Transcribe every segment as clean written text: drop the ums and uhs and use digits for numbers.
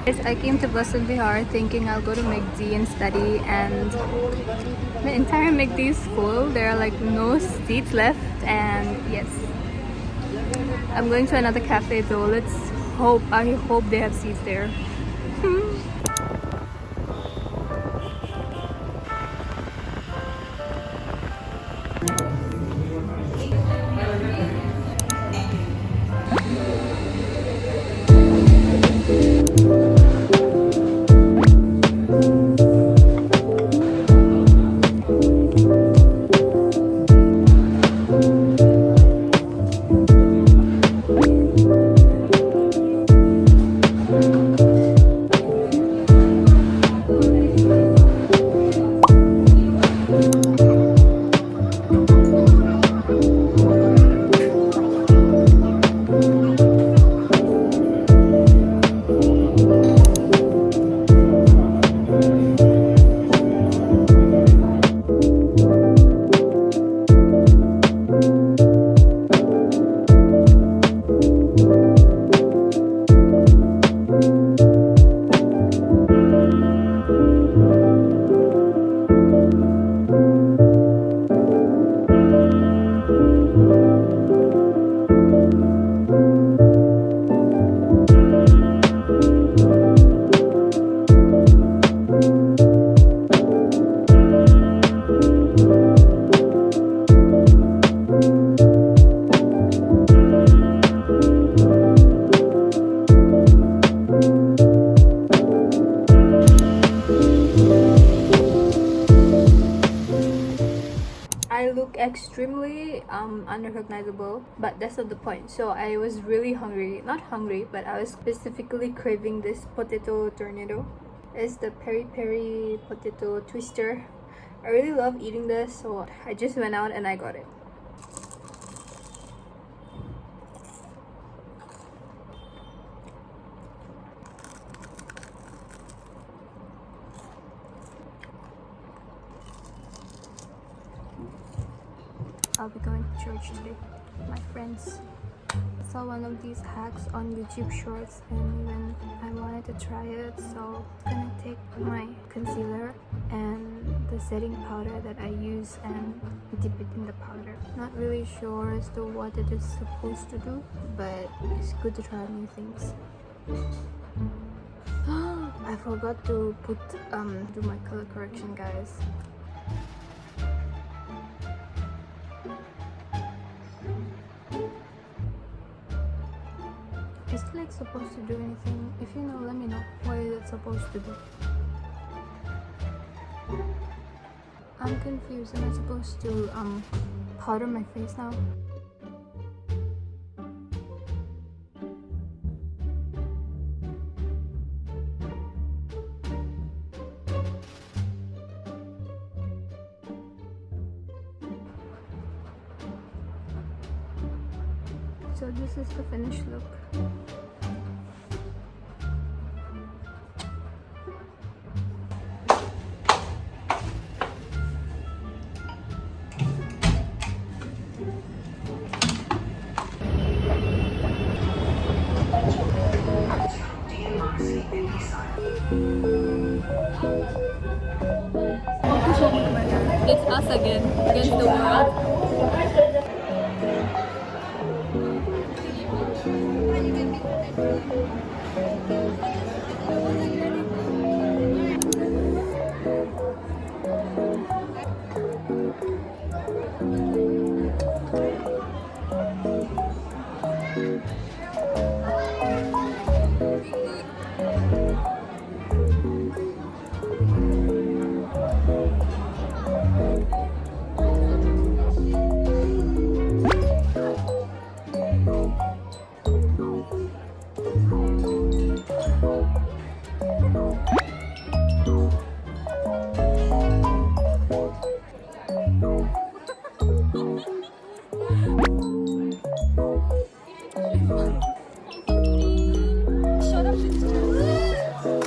Yes, I came to Boston Bihar thinking I'll go to McD and study, and the entire McD is full. There are like no seats left, and yes, I'm going to another cafe though. Let's hope, I hope they have seats there. I look extremely unrecognizable, but that's not the point. So I was really hungry, not hungry, but I was specifically craving this potato tornado. It's the peri peri potato twister. I really love eating this, so I just went out and I got it. I'll be going to church today. My friends saw one of these hacks on YouTube Shorts and even I wanted to try it, so I'm gonna take my concealer and the setting powder that I use and dip it in the powder. Not really sure as to what it is supposed to do, but it's good to try new things. I forgot to do my color correction, guys. Is it like supposed to do anything? If you know, let me know. What is it supposed to do? I'm confused. Am I supposed to powder my face now? So this is the finished look. It's us again against the world.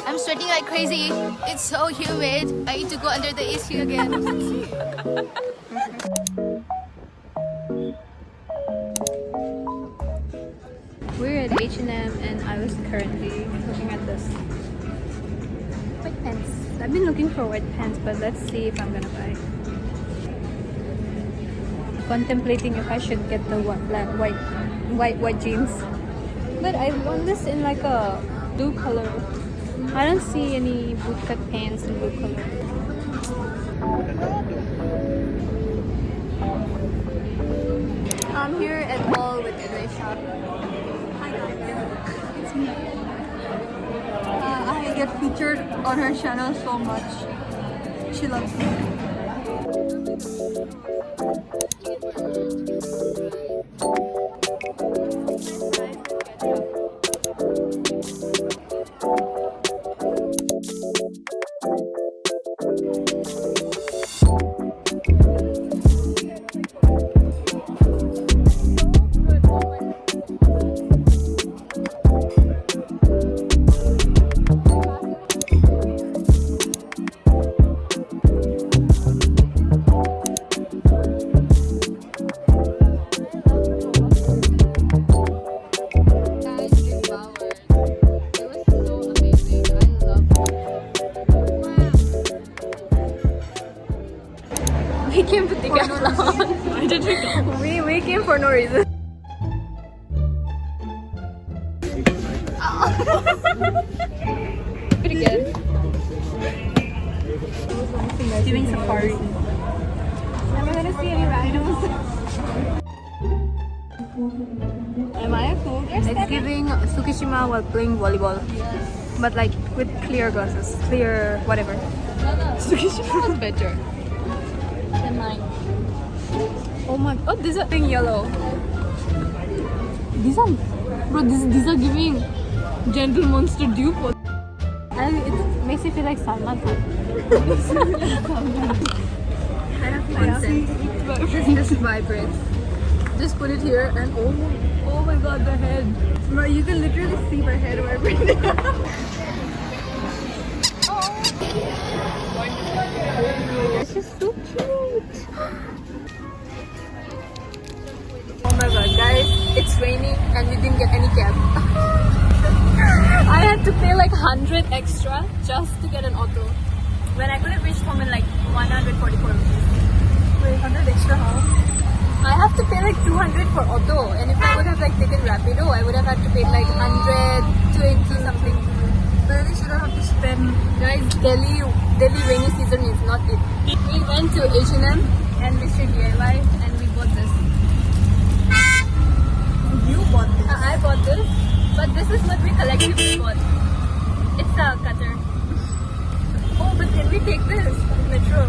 I'm sweating like crazy. It's so humid. I need to go under the AC again. We're at H&M and I was currently looking at this pants. I've been looking for white pants, but let's see if I'm gonna buy. Contemplating if I should get the white jeans. But I want this in like a blue color. I don't see any bootcut pants in blue color. I'm here at mall with Anisha. Hi guys, it's me. I get featured on her channel so much. She loves me. We came to Decathlon. Why did we go? We came for no reason. Pretty good. Giving safari. Am I gonna see any rhinos? Am I a cool girl? It's giving Tsukishima while playing volleyball. But like with clear glasses. Clear whatever. No. Tsukishima was better. Oh my! Oh, these are being yellow. These are, bro. These are giving gentle monster dupe. It makes me feel like Salman Khan. I have consent. This vibrates. Just put it here and oh my god, the head. Bro, you can literally see my head vibrating. This is so cute. Oh my god, guys, it's raining and we didn't get any cab. I had to pay like 100 extra just to get an auto when I could have reached home in like 144 rupees. Wait, 100 extra how? I have to pay like 200 for auto, and if I would have like taken Rapido, I would have had to pay like 120 something. But at least you don't have to spend. Guys, Delhi rainy season is not it. We went to H&M and Mr. DIY and we bought this. You bought this? I bought this, but this is what we collectively bought. It's a cutter. Oh, but can we take this metro?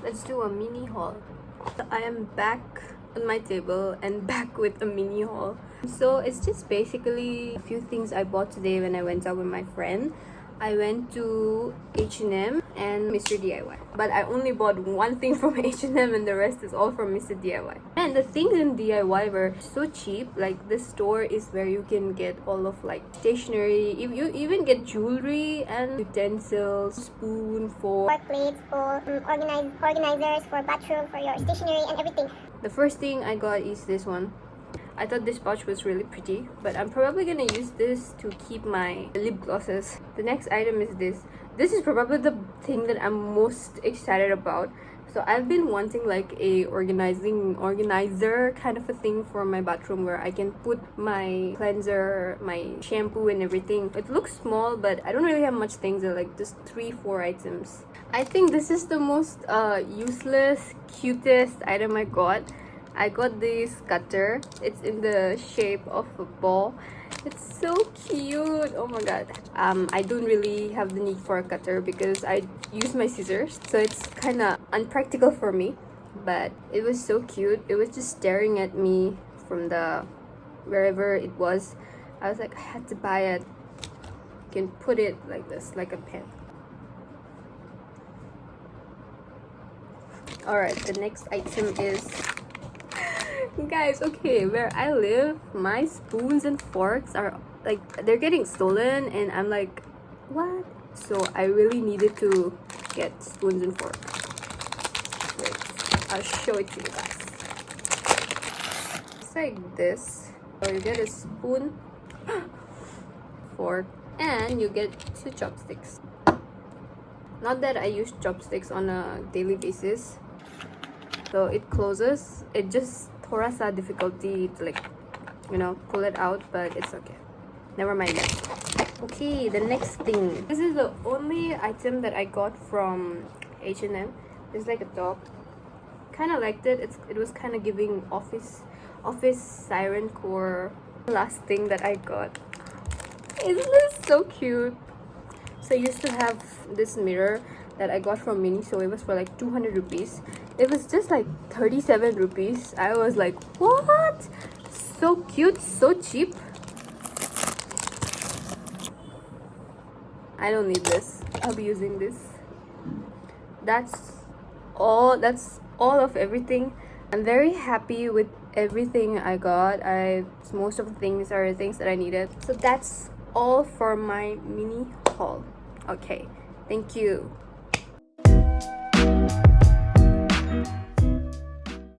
Let's do a mini haul. I am back on my table and back with a mini haul. So it's just basically a few things I bought today when I went out with my friend. I went to H&M and Mr. DIY. But I only bought one thing from H&M and the rest is all from Mr. DIY. And the things in DIY were so cheap. Like this store is where you can get all of like stationery. You even get jewelry and utensils, spoon, fork, plates, bowl, organizers for bathroom, for your stationery and everything. The first thing I got is this one. I thought this pouch was really pretty, but I'm probably gonna use this to keep my lip glosses. The next item is this. This is probably the thing that I'm most excited about. So I've been wanting like a organizer kind of a thing for my bathroom where I can put my cleanser, my shampoo and everything. It looks small, but I don't really have much things. They're like just 3-4 items. I think this is the most useless, cutest item I got. I got this cutter. It's in the shape of a ball. It's so cute. Oh my god. I don't really have the need for a cutter because I use my scissors, so it's kind of unpractical for me. But it was so cute. It was just staring at me from the wherever it was. I was like, I had to buy it. You can put it like this, like a pen. Alright, the next item is, guys, okay, where I live, my spoons and forks are like, they're getting stolen and I'm like, what? So I really needed to get spoons and forks. Wait, I'll show it to you guys. It's like this. So you get a spoon, fork, and you get 2 chopsticks. Not that I use chopsticks on a daily basis, so it closes. It just थोड़ा सा difficulty to like, you know, pull it out, but it's okay. Never mind that. Okay, the next thing. This is the only item that I got from H&M. It's like a top. Kind of liked it. It was kind of giving office siren core. Last thing that I got. Isn't this so cute? So I used to have this mirror that I got from Miniso. It was for like 200 rupees. It was just like 37 rupees. I was like, what? So cute, so cheap. I don't need this. I'll be using this. That's all of everything. I'm very happy with everything I got. Most of the things are things that I needed. So that's all for my mini haul. Okay, thank you.